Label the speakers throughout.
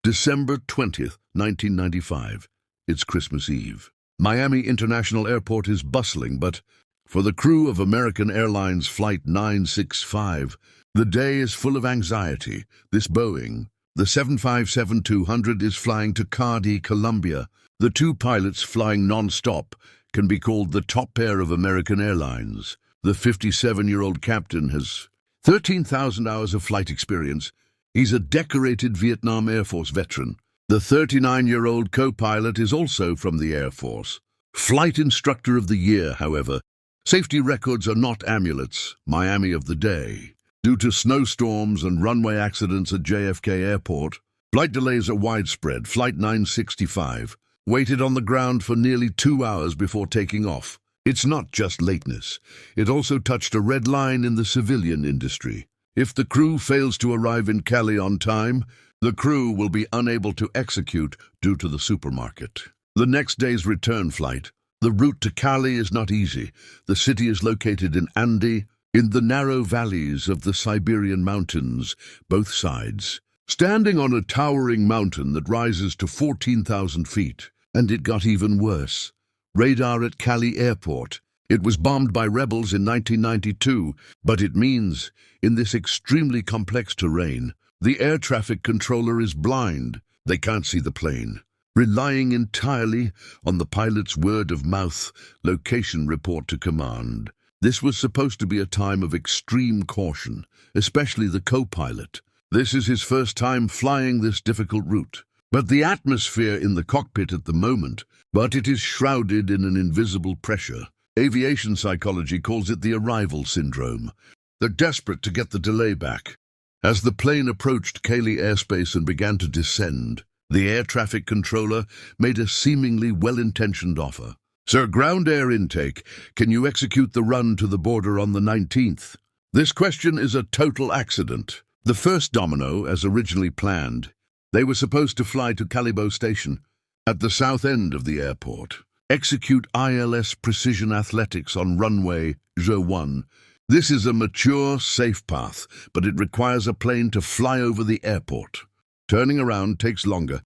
Speaker 1: December 20th, 1995. It's Christmas Eve. Miami International Airport is bustling, but for the crew of American Airlines Flight 965, the day is full of anxiety. This Boeing, the 757-200, is flying to Cali, Colombia. The two pilots flying non-stop can be called the top pair of American Airlines. The 57-year-old captain has 13,000 hours of flight experience. He's a decorated Vietnam Air Force veteran. The 39-year-old co-pilot is also from the Air Force. Flight Instructor of the Year, however. Safety records are not amulets. Miami of the day. Due to snowstorms and runway accidents at JFK Airport, flight delays are widespread. Flight 965 waited on the ground for nearly 2 hours before taking off. It's not just lateness. It also touched a red line in the civilian industry. If the crew fails to arrive in Cali on time, the crew will be unable to execute due to the supermarket. The next day's return flight. The route to Cali is not easy. The city is located in Andes, in the narrow valleys of the Siberian mountains, both sides. Standing on a towering mountain that rises to 14,000 feet. And it got even worse. Radar at Cali Airport. It was bombed by rebels in 1992, but it means, in this extremely complex terrain, the air traffic controller is blind. They can't see the plane. Relying entirely on the pilot's word-of-mouth location report to command. This was supposed to be a time of extreme caution, especially the co-pilot. This is his first time flying this difficult route. But the atmosphere in the cockpit at the moment, but it is shrouded in an invisible pressure. Aviation psychology calls it the arrival syndrome. They're desperate to get the delay back. As the plane approached Cali airspace and began to descend, the air traffic controller made a seemingly well-intentioned offer. "Sir, ground air intake, can you execute the run to the border on the 19th? This question is a total accident. The first domino, as originally planned, they were supposed to fly to Calibo Station, at the south end of the airport. Execute ILS Precision Athletics on runway 01. This is a mature, safe path, but it requires a plane to fly over the airport. Turning around takes longer,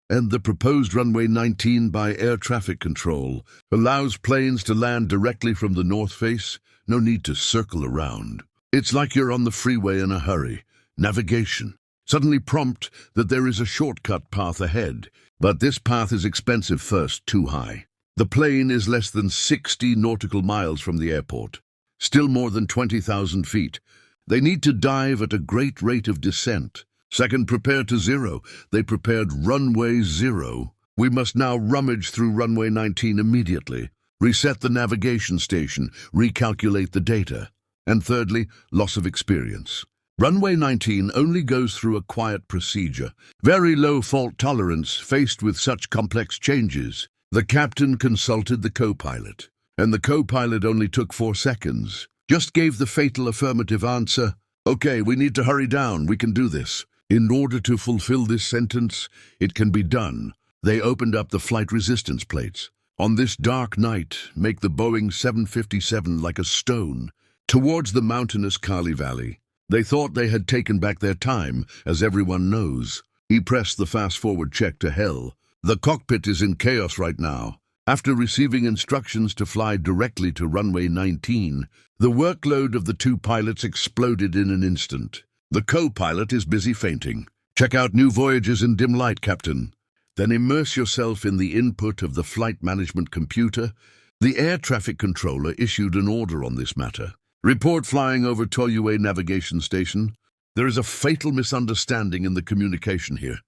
Speaker 1: and the proposed runway 19 by air traffic control allows planes to land directly from the north face, no need to circle around. It's like you're on the freeway in a hurry. Navigation. Suddenly prompt that there is a shortcut path ahead, but this path is expensive first, too high. The plane is less than 60 nautical miles from the airport, still more than 20,000 feet. They need to dive at a great rate of descent. Second, prepare to zero. They prepared runway 0. We must now rummage through runway 19 immediately. Reset the navigation station, recalculate the data. And thirdly, loss of experience. Runway 19 only goes through a quiet procedure. Very low fault tolerance faced with such complex changes. The captain consulted the co-pilot, and the co-pilot only took 4 seconds. Just gave the fatal affirmative answer, "Okay, we need to hurry down, we can do this." In order to fulfill this sentence, it can be done. They opened up the flight resistance plates. On this dark night, make the Boeing 757 like a stone, towards the mountainous Cali Valley. They thought they had taken back their time, as everyone knows. He pressed the fast-forward check to hell. The cockpit is in chaos right now. After receiving instructions to fly directly to runway 19, the workload of the two pilots exploded in an instant. The co-pilot is busy fainting. "Check out new voyages in dim light, Captain." Then immerse yourself in the input of the flight management computer. The air traffic controller issued an order on this matter. "Report flying over Toyue Navigation Station. There is a fatal misunderstanding in the communication here.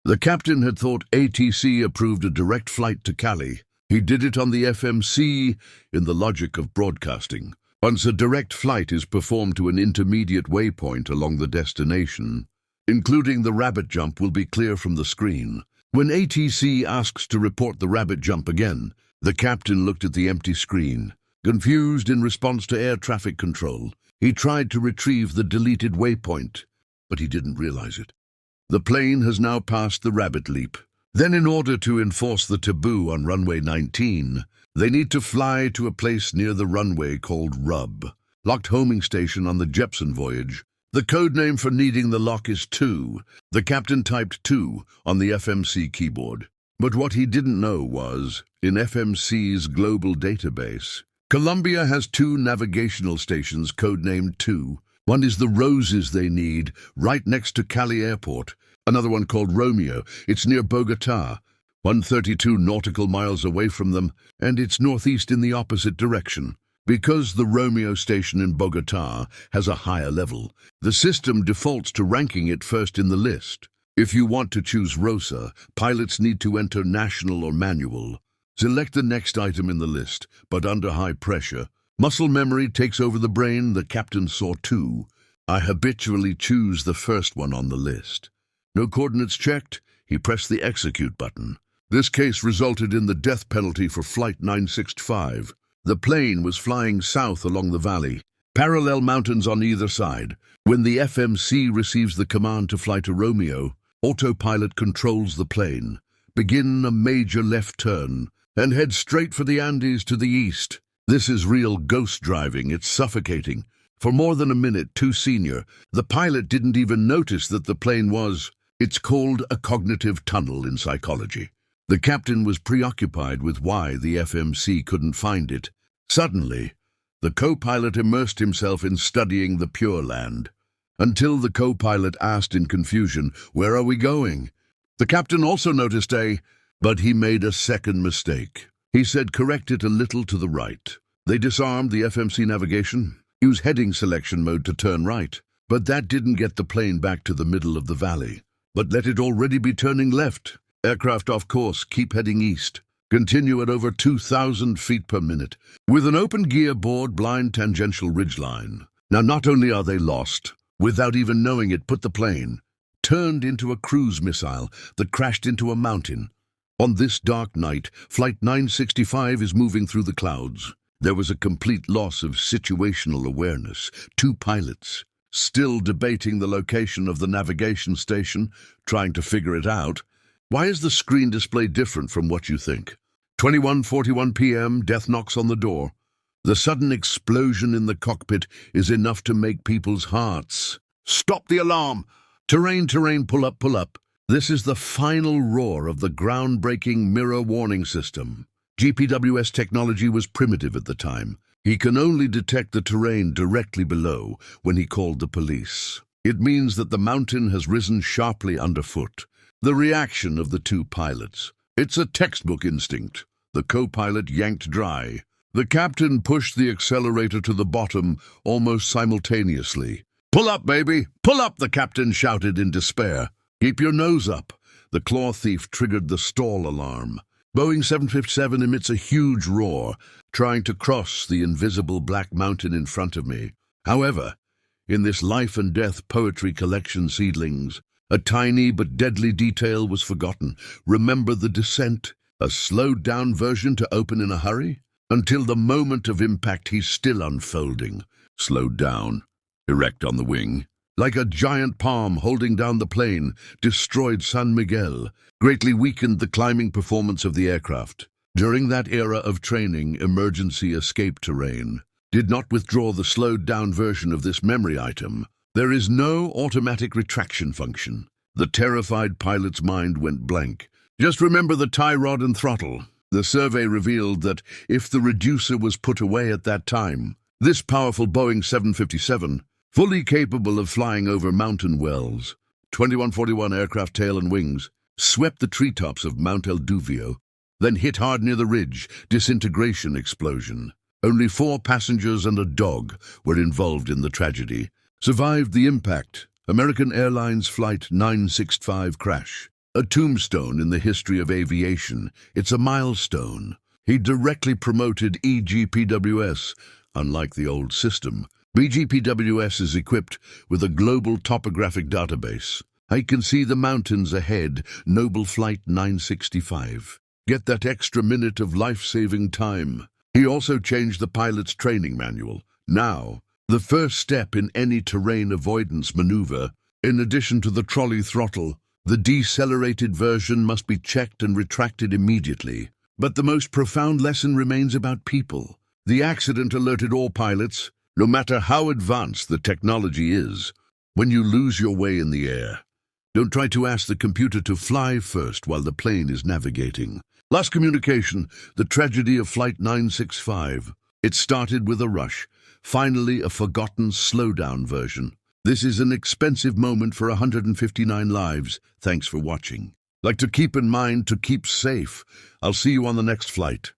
Speaker 1: The captain had thought ATC approved a direct flight to Cali. He did it on the FMC in the logic of broadcasting. Once a direct flight is performed to an intermediate waypoint along the destination, including the rabbit jump will be clear from the screen. When ATC asks to report the rabbit jump again, the captain looked at the empty screen. Confused in response to air traffic control, he tried to retrieve the deleted waypoint, but he didn't realize it. The plane has now passed the rabbit leap. Then, in order to enforce the taboo on runway 19, they need to fly to a place near the runway called Rub, locked homing station on the Jepson voyage. The code name for needing the lock is 2. The captain typed 2 on the FMC keyboard. But what he didn't know was, in FMC's global database, Colombia has 2 navigational stations codenamed 2. One is the roses they need, right next to Cali airport. Another one called Romeo. It's near Bogota, 132 nautical miles away from them, and it's northeast in the opposite direction. Because the Romeo station in Bogota has a higher level, the system defaults to ranking it first in the list. If you want to choose Rosa, pilots need to enter national or manual. Select the next item in the list, but under high pressure. Muscle memory takes over the brain. The captain saw 2. I habitually choose the first one on the list. No coordinates checked, he pressed the execute button. This case resulted in the death penalty for Flight 965. The plane was flying south along the valley, parallel mountains on either side. When the FMC receives the command to fly to Romeo, autopilot controls the plane. Begin a major left turn and head straight for the Andes to the east. This is real ghost driving. It's suffocating. For more than a minute, too senior, the pilot didn't even notice that the plane was... It's called a cognitive tunnel in psychology. The captain was preoccupied with why the FMC couldn't find it. Suddenly, the co-pilot immersed himself in studying the Pure Land, until the co-pilot asked in confusion, "Where are we going?" The captain also noticed but he made a second mistake. He said, "Correct it a little to the right." They disarmed the FMC navigation, used heading selection mode to turn right, but that didn't get the plane back to the middle of the valley, but let it already be turning left. Aircraft off course, keep heading east. Continue at over 2,000 feet per minute, with an open gear board blind tangential ridgeline. Now not only are they lost, without even knowing it, put the plane, turned into a cruise missile that crashed into a mountain. On this dark night, Flight 965 is moving through the clouds. There was a complete loss of situational awareness. 2 pilots, still debating the location of the navigation station, trying to figure it out. Why is the screen display different from what you think? 21:41 p.m., death knocks on the door. The sudden explosion in the cockpit is enough to make people's hearts. Stop the alarm! Terrain, pull up, pull up. This is the final roar of the groundbreaking mirror warning system. GPWS technology was primitive at the time. He can only detect the terrain directly below when he called the police. It means that the mountain has risen sharply underfoot. The reaction of the 2 pilots. It's a textbook instinct. The co-pilot yanked dry. The captain pushed the accelerator to the bottom almost simultaneously. "Pull up, baby! Pull up!" the captain shouted in despair. "Keep your nose up." The claw thief triggered the stall alarm. Boeing 757 emits a huge roar, trying to cross the invisible black mountain in front of me. However, in this life and death poetry collection, Seedlings, a tiny but deadly detail was forgotten. Remember the descent, a slowed-down version to open in a hurry? Until the moment of impact, he's still unfolding. Slowed down, erect on the wing, like a giant palm holding down the plane, destroyed San Miguel, greatly weakened the climbing performance of the aircraft. During that era of training, emergency escape terrain did not withdraw the slowed-down version of this memory item. There is no automatic retraction function. The terrified pilot's mind went blank. Just remember the tie rod and throttle. The survey revealed that if the reducer was put away at that time, this powerful Boeing 757, fully capable of flying over mountain wells, 2141 aircraft tail and wings, swept the treetops of Mount El Duvio, then hit hard near the ridge, disintegration explosion. Only 4 passengers and a dog were involved in the tragedy. Survived the impact. American Airlines Flight 965 crash. A tombstone in the history of aviation. It's a milestone. He directly promoted EGPWS. Unlike the old system, BGPWS is equipped with a global topographic database. I can see the mountains ahead. Noble Flight 965. Get that extra minute of life-saving time. He also changed the pilot's training manual. Now, the first step in any terrain avoidance maneuver, in addition to the trolley throttle, the decelerated version must be checked and retracted immediately. But the most profound lesson remains about people. The accident alerted all pilots, no matter how advanced the technology is. When you lose your way in the air, don't try to ask the computer to fly first while the plane is navigating. Last communication, the tragedy of Flight 965. It started with a rush, finally a forgotten slowdown version. This is an expensive moment for 159 lives. Thanks for watching. Like to keep in mind to keep safe. I'll see you on the next flight.